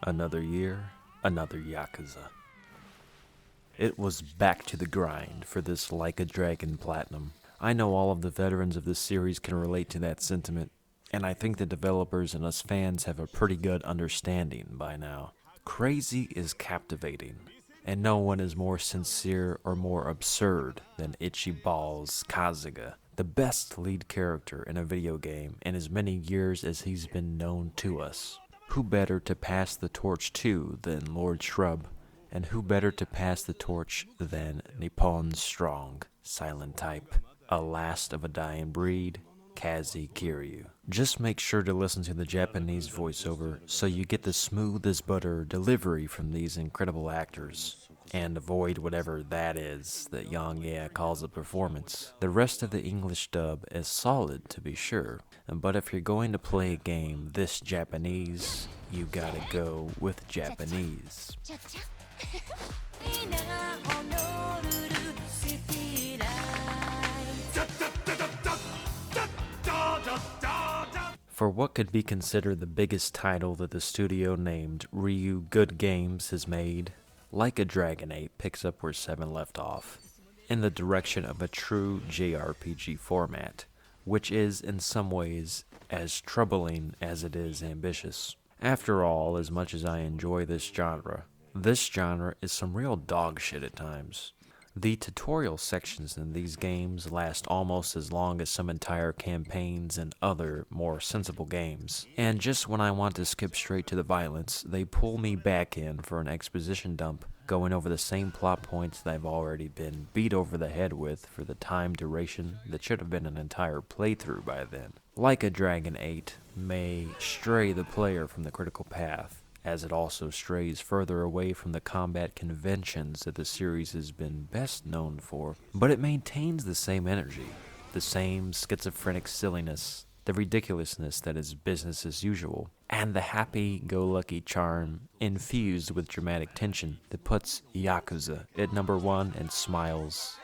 Another year, another Yakuza. It was back to the grind for this Like a Dragon Platinum. I know all of the veterans of this series can relate to that sentiment, and I think the developers and us fans have a pretty good understanding by now. Crazy is captivating, and no one is more sincere or more absurd than Ichibal's Kasuga, the best lead character in a video game in as many years as he's been known to us. Who better to pass the torch to than Lord Shrub, and who better to pass the torch than Nippon's strong, silent type, a last of a dying breed, Kazi Kiryu. Just make sure to listen to the Japanese voiceover so you get the smooth as butter delivery from these incredible actors, and avoid whatever that is that Yang Ye calls a performance. The rest of the English dub is solid to be sure, but if you're going to play a game this Japanese, you gotta go with Japanese. For what could be considered the biggest title that the studio named Ryu Good Games has made, Like a Dragon 8 picks up where 7 left off, in the direction of a true JRPG format, which is in some ways as troubling as it is ambitious. After all, as much as I enjoy this genre is some real dog shit at times. The tutorial sections in these games last almost as long as some entire campaigns in other, more sensible games. And just when I want to skip straight to the violence, they pull me back in for an exposition dump, going over the same plot points that I've already been beat over the head with for the time duration that should have been an entire playthrough by then. Like a Dragon 8 may stray the player from the critical path, as it also strays further away from the combat conventions that the series has been best known for, but it maintains the same energy, the same schizophrenic silliness, the ridiculousness that is business as usual, and the happy-go-lucky charm infused with dramatic tension that puts Yakuza at number 1 in smiles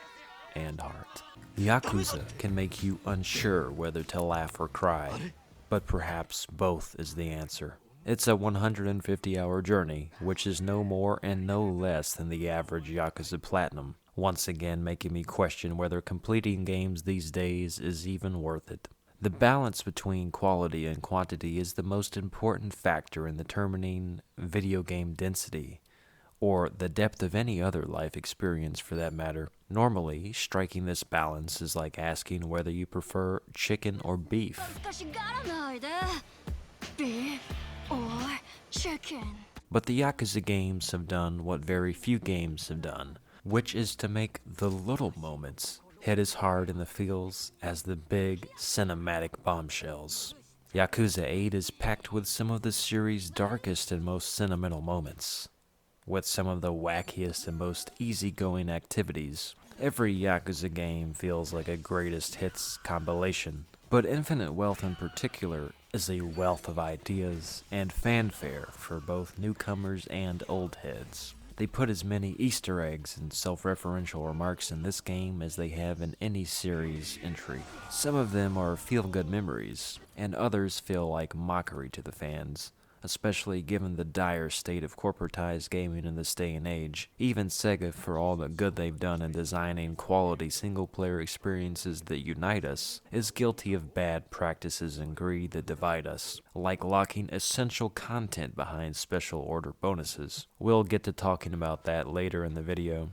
and heart. Yakuza can make you unsure whether to laugh or cry, but perhaps both is the answer. It's a 150-hour journey, which is no more and no less than the average Yakuza Platinum, once again making me question whether completing games these days is even worth it. The balance between quality and quantity is the most important factor in determining video game density, or the depth of any other life experience for that matter. Normally, striking this balance is like asking whether you prefer chicken or beef. Or chicken. But the Yakuza games have done what very few games have done, which is to make the little moments hit as hard in the feels as the big cinematic bombshells. Yakuza 8 is packed with some of the series' darkest and most sentimental moments, with some of the wackiest and most easygoing activities. Every Yakuza game feels like a greatest hits compilation, but Infinite Wealth in particular is a wealth of ideas and fanfare for both newcomers and old heads. They put as many Easter eggs and self-referential remarks in this game as they have in any series entry. Some of them are feel-good memories, and others feel like mockery to the fans, especially given the dire state of corporatized gaming in this day and age. Even Sega, for all the good they've done in designing quality single-player experiences that unite us, is guilty of bad practices and greed that divide us, like locking essential content behind special order bonuses. We'll get to talking about that later in the video.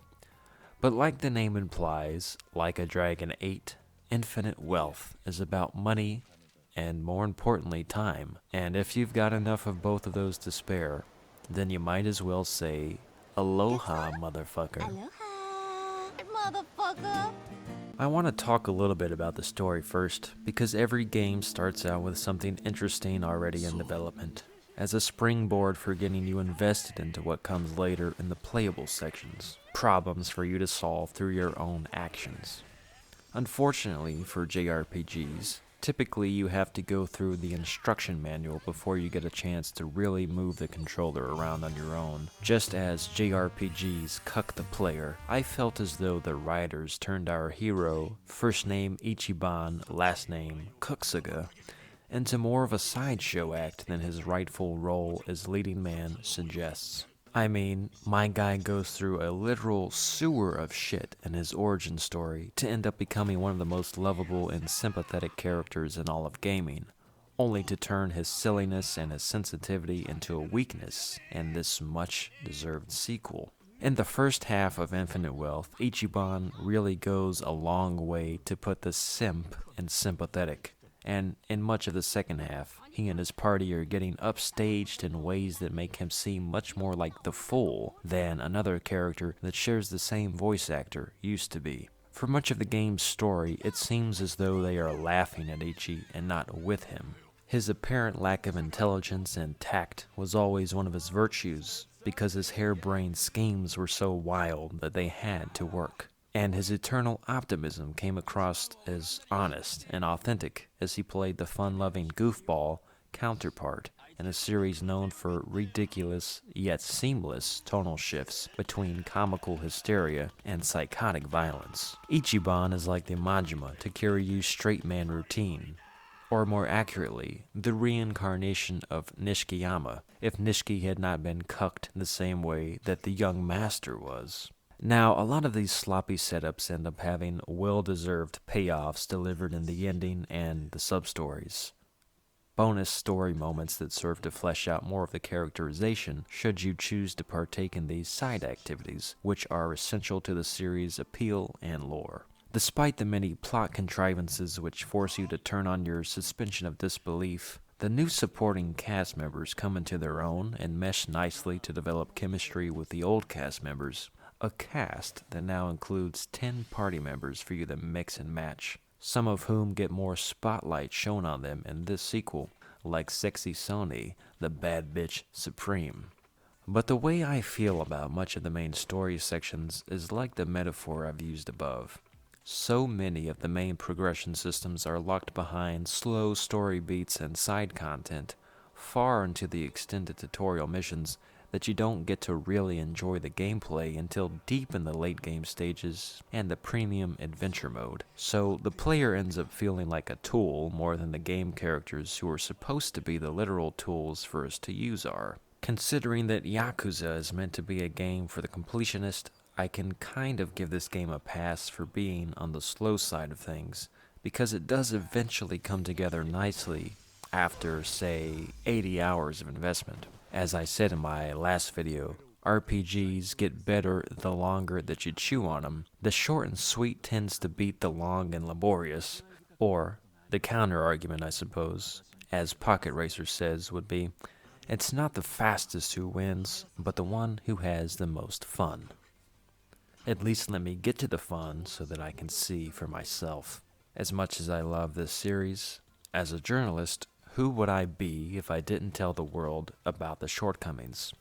But like the name implies, Like a Dragon 8, Infinite Wealth is about money, and more importantly, time. And if you've got enough of both of those to spare, then you might as well say, aloha, motherfucker. Aloha, motherfucker. I want to talk a little bit about the story first, because every game starts out with something interesting already in development, as a springboard for getting you invested into what comes later in the playable sections, problems for you to solve through your own actions. Unfortunately for JRPGs, typically you have to go through the instruction manual before you get a chance to really move the controller around on your own. Just as JRPGs cuck the player, I felt as though the writers turned our hero, first name Ichiban, last name Kasuga, into more of a sideshow act than his rightful role as leading man suggests. I mean, my guy goes through a literal sewer of shit in his origin story to end up becoming one of the most lovable and sympathetic characters in all of gaming, only to turn his silliness and his sensitivity into a weakness in this much-deserved sequel. In the first half of Infinite Wealth, Ichiban really goes a long way to put the simp in sympathetic, and in much of the second half, he and his party are getting upstaged in ways that make him seem much more like the fool than another character that shares the same voice actor used to be. For much of the game's story, it seems as though they are laughing at Ichi and not with him. His apparent lack of intelligence and tact was always one of his virtues, because his harebrained schemes were so wild that they had to work. And his eternal optimism came across as honest and authentic as he played the fun-loving goofball counterpart in a series known for ridiculous yet seamless tonal shifts between comical hysteria and psychotic violence. Ichiban is like the Majima to Kiryu's straight man routine, or more accurately, the reincarnation of Nishikiyama, if Nishiki had not been cucked the same way that the young master was. Now, a lot of these sloppy setups end up having well-deserved payoffs delivered in the ending and the sub-stories. Bonus story moments that serve to flesh out more of the characterization should you choose to partake in these side activities, which are essential to the series' appeal and lore. Despite the many plot contrivances which force you to turn on your suspension of disbelief, the new supporting cast members come into their own and mesh nicely to develop chemistry with the old cast members. A cast that now includes 10 party members for you to mix and match, some of whom get more spotlight shown on them in this sequel, like Sexy Sony, the bad bitch supreme. But the way I feel about much of the main story sections is like the metaphor I've used above. So many of the main progression systems are locked behind slow story beats and side content, far into the extended tutorial missions, that you don't get to really enjoy the gameplay until deep in the late game stages and the premium adventure mode. So the player ends up feeling like a tool more than the game characters who are supposed to be the literal tools for us to use are. Considering that Yakuza is meant to be a game for the completionist, I can kind of give this game a pass for being on the slow side of things, because it does eventually come together nicely after, say, 80 hours of investment. As I said in my last video, RPGs get better the longer that you chew on them. The short and sweet tends to beat the long and laborious, or the counter argument, I suppose, as Pocket Racer says, would be, it's not the fastest who wins, but the one who has the most fun. At least let me get to the fun so that I can see for myself. As much as I love this series, as a journalist, who would I be if I didn't tell the world about the shortcomings?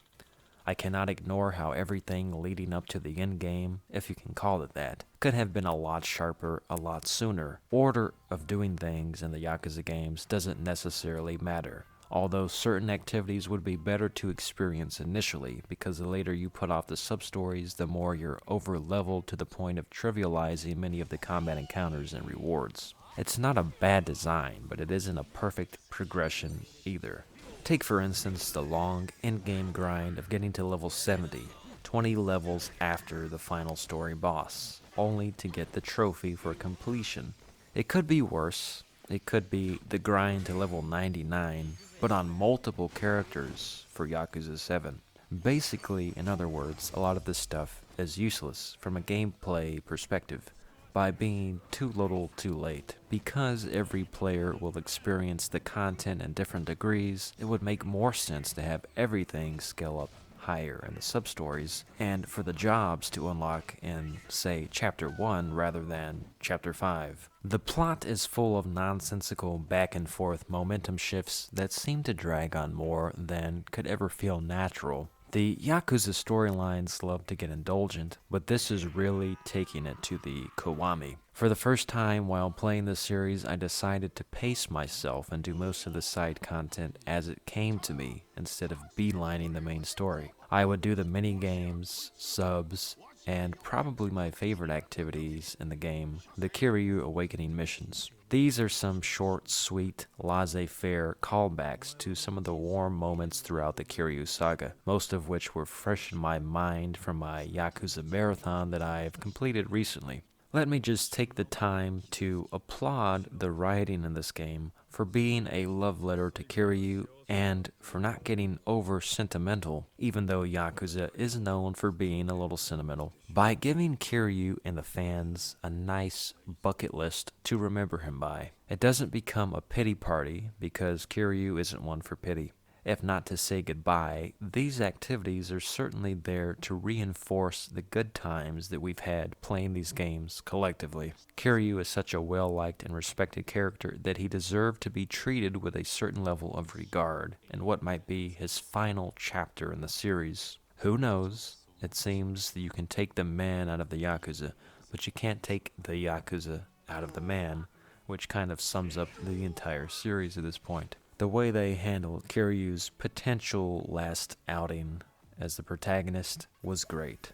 I cannot ignore how everything leading up to the end game, if you can call it that, could have been a lot sharper, a lot sooner. Order of doing things in the Yakuza games doesn't necessarily matter, although certain activities would be better to experience initially, because the later you put off the sub-stories, the more you're over-leveled to the point of trivializing many of the combat encounters and rewards. It's not a bad design, but it isn't a perfect progression either. Take for instance the long endgame grind of getting to level 70, 20 levels after the final story boss, only to get the trophy for completion. It could be worse. It could be the grind to level 99, but on multiple characters for Yakuza 7. Basically, in other words, a lot of this stuff is useless from a gameplay perspective, by being too little too late. Because every player will experience the content in different degrees, it would make more sense to have everything scale up higher in the sub-stories, and for the jobs to unlock in, say, Chapter 1 rather than Chapter 5. The plot is full of nonsensical back-and-forth momentum shifts that seem to drag on more than could ever feel natural. The Yakuza storylines love to get indulgent, but this is really taking it to the Kiwami. For the first time while playing this series, I decided to pace myself and do most of the side content as it came to me, instead of beelining the main story. I would do the mini-games, subs, and probably my favorite activities in the game, the Kiryu Awakening missions. These are some short, sweet, laissez-faire callbacks to some of the warm moments throughout the Kiryu saga, most of which were fresh in my mind from my Yakuza marathon that I've completed recently. Let me just take the time to applaud the writing in this game for being a love letter to Kiryu and for not getting over sentimental, even though Yakuza is known for being a little sentimental, by giving Kiryu and the fans a nice bucket list to remember him by. It doesn't become a pity party because Kiryu isn't one for pity. If not to say goodbye, these activities are certainly there to reinforce the good times that we've had playing these games collectively. Kiryu is such a well-liked and respected character that he deserved to be treated with a certain level of regard in what might be his final chapter in the series. Who knows? It seems that you can take the man out of the Yakuza, but you can't take the Yakuza out of the man, which kind of sums up the entire series at this point. The way they handled Kiryu's potential last outing as the protagonist was great,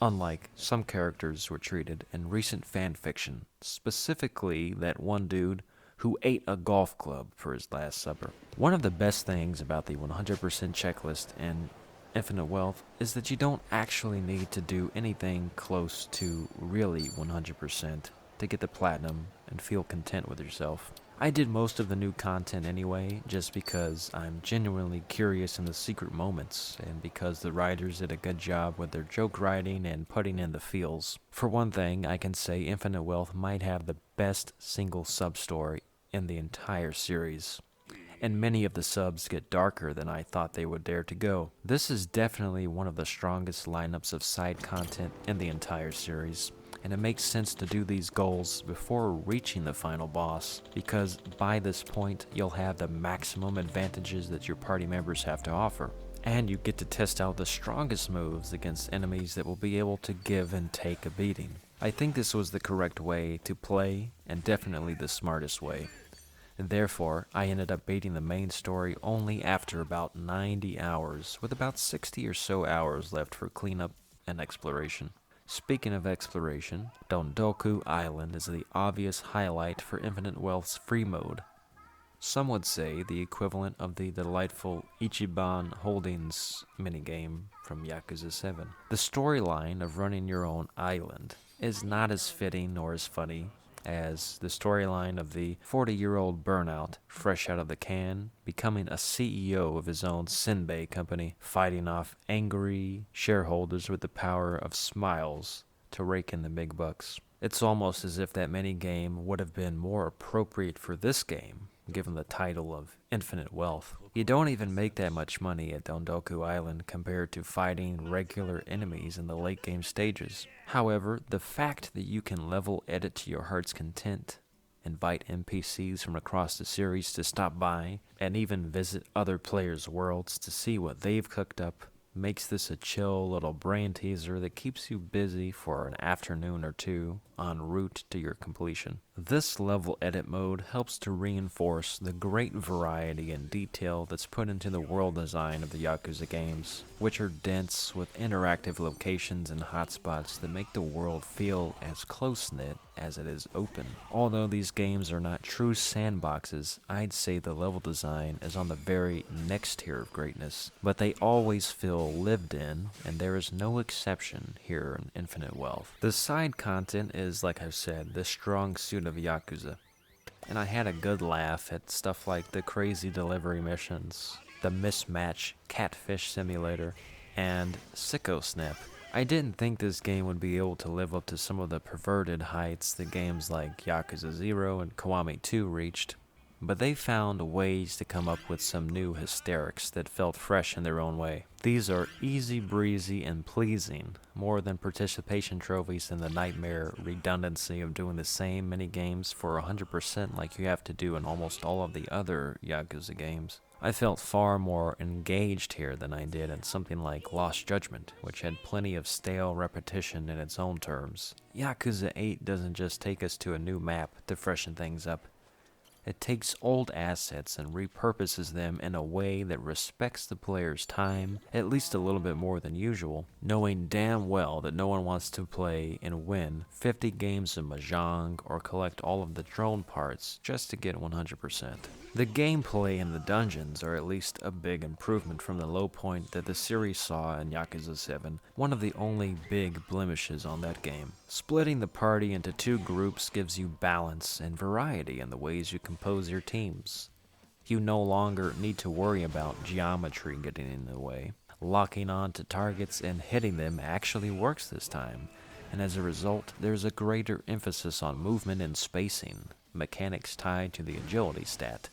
unlike some characters were treated in recent fan fiction, specifically that one dude who ate a golf club for his last supper. One of the best things about the 100% checklist in Infinite Wealth is that you don't actually need to do anything close to really 100% to get the platinum and feel content with yourself. I did most of the new content anyway, just because I'm genuinely curious in the secret moments, and because the writers did a good job with their joke writing and putting in the feels. For one thing, I can say Infinite Wealth might have the best single sub-story in the entire series, and many of the subs get darker than I thought they would dare to go. This is definitely one of the strongest lineups of side content in the entire series. And it makes sense to do these goals before reaching the final boss, because by this point you'll have the maximum advantages that your party members have to offer. And you get to test out the strongest moves against enemies that will be able to give and take a beating. I think this was the correct way to play, and definitely the smartest way. And therefore, I ended up beating the main story only after about 90 hours, with about 60 or so hours left for cleanup and exploration. Speaking of exploration, Dondoku Island is the obvious highlight for Infinite Wealth's free mode. Some would say the equivalent of the delightful Ichiban Holdings minigame from Yakuza 7. The storyline of running your own island is not as fitting nor as funny as the storyline of the 40-year-old burnout, fresh out of the can, becoming a CEO of his own Senbei company, fighting off angry shareholders with the power of smiles to rake in the big bucks. It's almost as if that minigame would have been more appropriate for this game, given the title of Infinite Wealth. You don't even make that much money at Dondoku Island compared to fighting regular enemies in the late game stages. However, the fact that you can level edit to your heart's content, invite NPCs from across the series to stop by, and even visit other players' worlds to see what they've cooked up, makes this a chill little brain teaser that keeps you busy for an afternoon or two en route to your completion. This level edit mode helps to reinforce the great variety and detail that's put into the world design of the Yakuza games, which are dense with interactive locations and hotspots that make the world feel as close-knit as it is open. Although these games are not true sandboxes, I'd say the level design is on the very next tier of greatness, but they always feel lived in, and there is no exception here in Infinite Wealth. The side content is, like I've said, the strong suit of Yakuza, and I had a good laugh at stuff like the crazy delivery missions, the mismatch catfish simulator, and Sicko Snap. I didn't think this game would be able to live up to some of the perverted heights that games like Yakuza 0 and Kiwami 2 reached, but they found ways to come up with some new hysterics that felt fresh in their own way. These are easy breezy and pleasing, more than participation trophies and the nightmare redundancy of doing the same mini games for 100% like you have to do in almost all of the other Yakuza games. I felt far more engaged here than I did in something like Lost Judgment, which had plenty of stale repetition in its own terms. Yakuza 8 doesn't just take us to a new map to freshen things up. It takes old assets and repurposes them in a way that respects the player's time at least a little bit more than usual, knowing damn well that no one wants to play and win 50 games of Mahjong or collect all of the drone parts just to get 100%. The gameplay in the dungeons are at least a big improvement from the low point that the series saw in Yakuza 7, one of the only big blemishes on that game. Splitting the party into two groups gives you balance and variety in the ways you compose your teams. You no longer need to worry about geometry getting in the way. Locking on to targets and hitting them actually works this time, and as a result, there's a greater emphasis on movement and spacing, mechanics tied to the agility stat,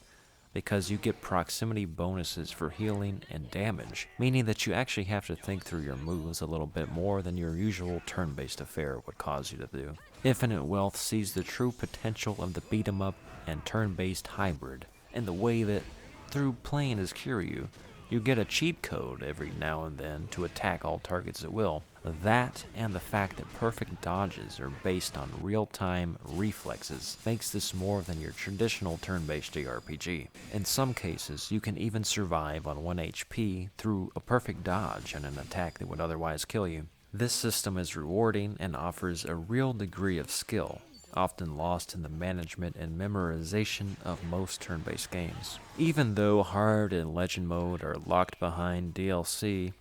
because you get proximity bonuses for healing and damage, meaning that you actually have to think through your moves a little bit more than your usual turn-based affair would cause you to do. Infinite Wealth sees the true potential of the beat-em-up and turn-based hybrid, in the way that, through playing as Kiryu, you get a cheat code every now and then to attack all targets at will. That, and the fact that perfect dodges are based on real-time reflexes, makes this more than your traditional turn-based JRPG. In some cases, you can even survive on 1 HP through a perfect dodge on an attack that would otherwise kill you. This system is rewarding and offers a real degree of skill, often lost in the management and memorization of most turn-based games. Even though Hard and Legend Mode are locked behind DLC,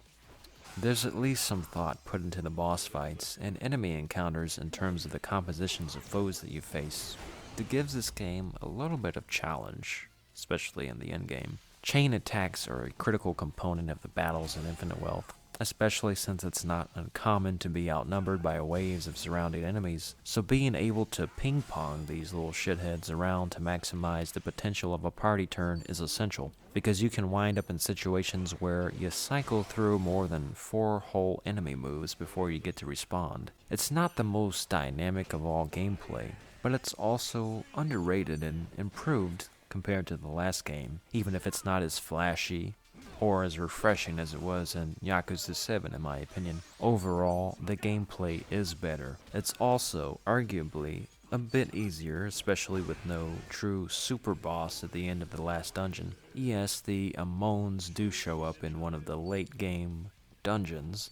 there's at least some thought put into the boss fights and enemy encounters in terms of the compositions of foes that you face that gives this game a little bit of challenge, especially in the endgame. Chain attacks are a critical component of the battles in Infinite Wealth, especially since it's not uncommon to be outnumbered by waves of surrounding enemies, so being able to ping-pong these little shitheads around to maximize the potential of a party turn is essential, because you can wind up in situations where you cycle through more than 4 whole enemy moves before you get to respond. It's not the most dynamic of all gameplay, but it's also underrated and improved compared to the last game, even if it's not as flashy or as refreshing as it was in Yakuza 7 in my opinion. Overall, the gameplay is better. It's also, arguably, a bit easier, especially with no true super boss at the end of the last dungeon. Yes, the Amons do show up in one of the late game dungeons,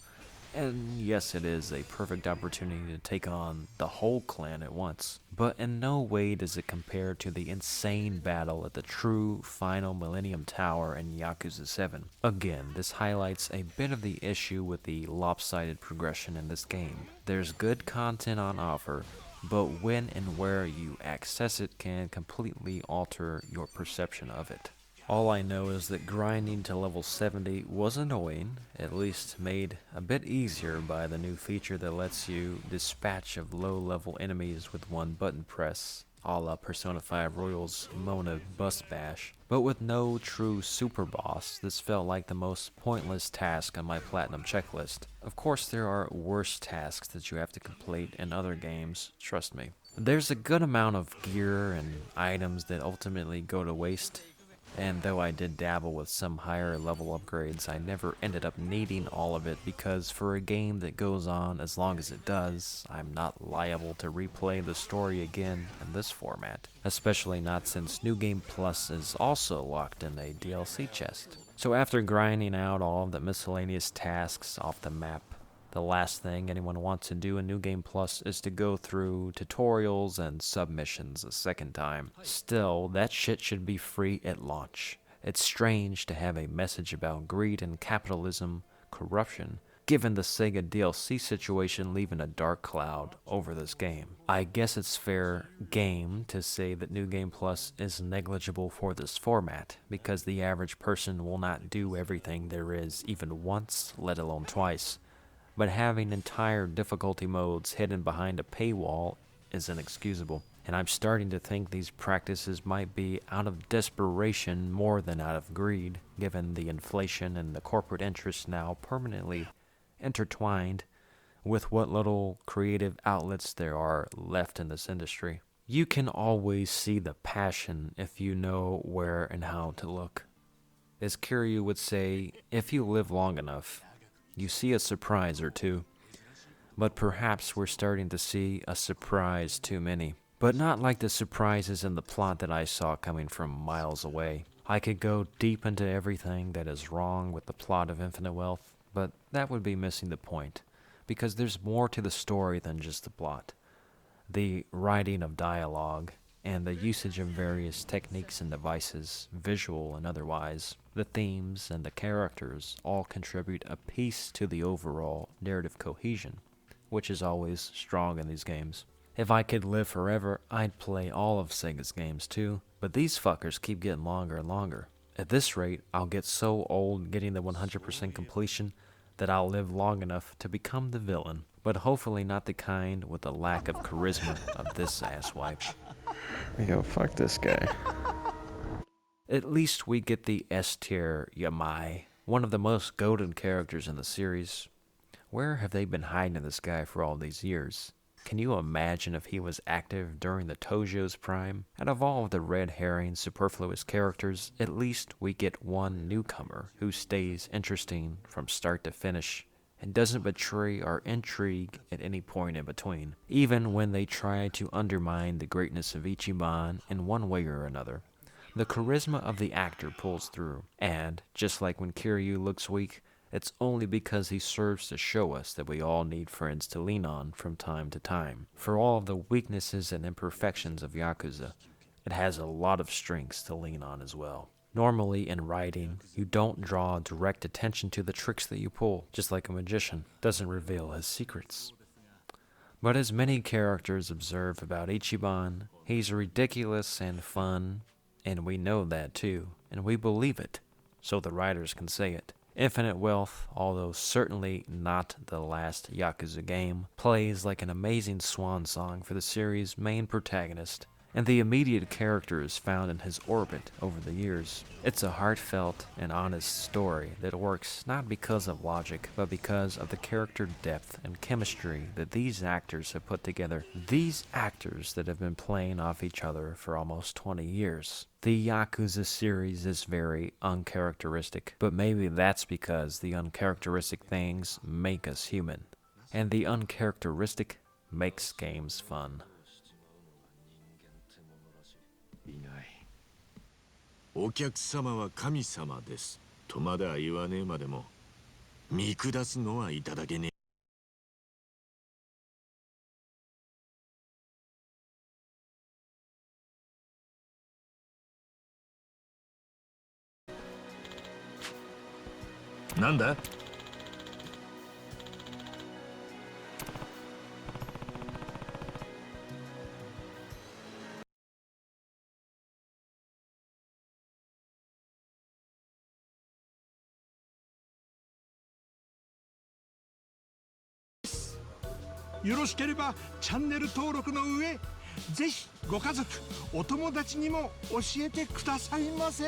and yes, it is a perfect opportunity to take on the whole clan at once, but in no way does it compare to the insane battle at the true final Millennium Tower in Yakuza 7. Again, this highlights a bit of the issue with the lopsided progression in this game. There's good content on offer, but when and where you access it can completely alter your perception of it. All I know is that grinding to level 70 was annoying, at least made a bit easier by the new feature that lets you dispatch of low-level enemies with one button press, a la Persona 5 Royal's Mona Bus Bash. But with no true super boss, this felt like the most pointless task on my platinum checklist. Of course, there are worse tasks that you have to complete in other games, trust me. There's a good amount of gear and items that ultimately go to waste, and though I did dabble with some higher level upgrades, I never ended up needing all of it because for a game that goes on as long as it does, I'm not liable to replay the story again in this format, especially not since New Game Plus is also locked in a DLC chest. So after grinding out all of the miscellaneous tasks off the map, the last thing anyone wants to do in New Game Plus is to go through tutorials and submissions a second time. Still, that shit should be free at launch. It's strange to have a message about greed and capitalism, corruption, given the Sega DLC situation leaving a dark cloud over this game. I guess it's fair game to say that New Game Plus is negligible for this format, because the average person will not do everything there is even once, let alone twice. But having entire difficulty modes hidden behind a paywall is inexcusable, and I'm starting to think these practices might be out of desperation more than out of greed, given the inflation and the corporate interests now permanently intertwined with what little creative outlets there are left in this industry. You can always see the passion if you know where and how to look. As Kiryu would say, if you live long enough, you see a surprise or two, but perhaps we're starting to see a surprise too many. but not like the surprises in the plot that I saw coming from miles away. I could go deep into everything that is wrong with the plot of Infinite Wealth, but that would be missing the point, because there's more to the story than just the plot. The writing of dialogue, and the usage of various techniques and devices, visual and otherwise, the themes and the characters all contribute a piece to the overall narrative cohesion, which is always strong in these games. If I could live forever, I'd play all of Sega's games too, but these fuckers keep getting longer and longer. At this rate, I'll get so old getting the 100% completion that I'll live long enough to become the villain, but hopefully not the kind with the lack of charisma of this asswipe. Yo, fuck this guy. At least we get the S-tier Yamai, one of the most goated characters in the series. Where have they been hiding this guy for all these years? Can you imagine if he was active during the Tojo's prime? Out of all of the red herring superfluous characters, at least we get one newcomer who stays interesting from start to finish and doesn't betray our intrigue at any point in between, even when they try to undermine the greatness of Ichiban in one way or another. The charisma of the actor pulls through, and, just like when Kiryu looks weak, it's only because he serves to show us that we all need friends to lean on from time to time. For all of the weaknesses and imperfections of Yakuza, it has a lot of strengths to lean on as well. Normally in writing, you don't draw direct attention to the tricks that you pull, just like a magician doesn't reveal his secrets. But as many characters observe about Ichiban, he's ridiculous and fun, and we know that too, and we believe it, so the writers can say it. Infinite Wealth, although certainly not the last Yakuza game, plays like an amazing swan song for the series' main protagonist, and the immediate characters found in his orbit over the years. It's a heartfelt and honest story that works not because of logic, but because of the character depth and chemistry that these actors have put together. These actors that have been playing off each other for almost 20 years. The Yakuza series is very uncharacteristic, but maybe that's because the uncharacteristic things make us human, and the uncharacteristic makes games fun. お客様は神様ですとまだ言わねえまでも見下すのはいただけねえ。なんだ？よろしければチャンネル登録の上、ぜひご家族、お友達にも教えてくださいませ。